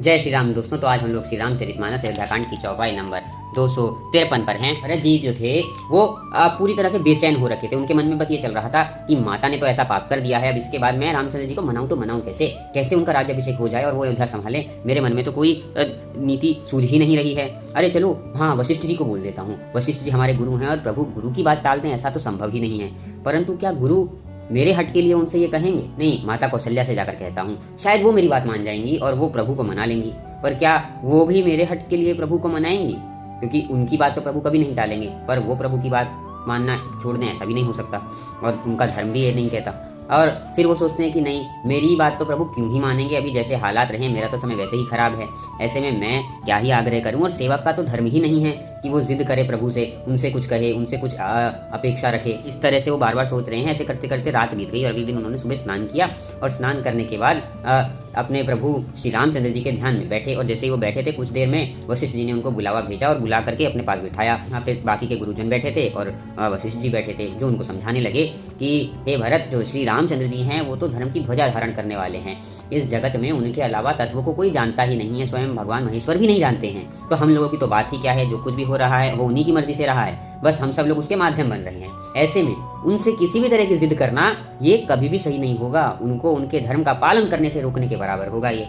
जय श्री राम दोस्तों। तो आज हम लोग श्री रामचरितमानस अयोध्याकांड की चौपाई नंबर 253 पर हैं। भरत जी जो थे वो पूरी तरह से बेचैन हो रखे थे। उनके मन में बस ये चल रहा था कि माता ने तो ऐसा पाप कर दिया है, अब इसके बाद मैं रामचंद्र जी को मनाऊं तो मनाऊं कैसे, कैसे उनका राज्याभिषेक हो जाए और वो अयोध्या संभालें। मेरे मन में तो कोई नीति सूझ ही नहीं रही है। अरे चलो हाँ, वशिष्ठ जी को बोल देता हूँ। वशिष्ठ जी हमारे गुरु हैं और प्रभु गुरु की बात टाल दें ऐसा तो संभव ही नहीं है। परंतु क्या गुरु मेरे हट के लिए उनसे ये कहेंगे? नहीं, माता कौशल्या से जाकर कहता हूँ, शायद वो मेरी बात मान जाएंगी और वो प्रभु को मना लेंगी। पर क्या वो भी मेरे हट के लिए प्रभु को मनाएंगी? क्योंकि उनकी बात तो प्रभु कभी नहीं टालेंगे, पर वो प्रभु की बात मानना छोड़ दें ऐसा भी नहीं हो सकता, और उनका धर्म भी ये नहीं कहता। और फिर वो सोचते हैं कि नहीं, मेरी बात तो प्रभु क्यों ही मानेंगे, अभी जैसे हालात रहे मेरा तो समय वैसे ही खराब है, ऐसे में मैं क्या ही आग्रह करूं। और सेवक का तो धर्म ही नहीं है कि वो जिद करे प्रभु से, उनसे कुछ कहे, उनसे कुछ अपेक्षा रखे। इस तरह से वो बार बार सोच रहे हैं। ऐसे करते करते रात बीत गई और अगले दिन उन्होंने सुबह स्नान किया और स्नान करने के बाद अपने प्रभु श्री रामचंद्र जी के ध्यान में बैठे। और जैसे ही वो बैठे थे कुछ देर में वशिष्ठ जी ने उनको बुलावा भेजा और बुला करके अपने पास बिठाया। यहाँ पे बाकी के गुरुजन बैठे थे और वशिष्ठ जी बैठे थे, जो उनको समझाने लगे कि हे भरत, जो श्री रामचंद्र जी हैं वो तो धर्म की ध्वजा धारण करने वाले हैं। इस जगत में उनके अलावा तत्व को कोई जानता ही नहीं है, स्वयं भगवान महेश्वर भी नहीं जानते हैं। तो हम लोगों की तो बात ही क्या है, जो कुछ भी हो रहा है वो उन्हीं की मर्जी से रहा है, बस हम सब लोग उसके माध्यम बन रहे हैं। ऐसे में उनसे किसी भी तरह की जिद करना ये कभी भी सही नहीं होगा, उनको उनके धर्म का पालन करने से रोकने के बराबर होगा ये।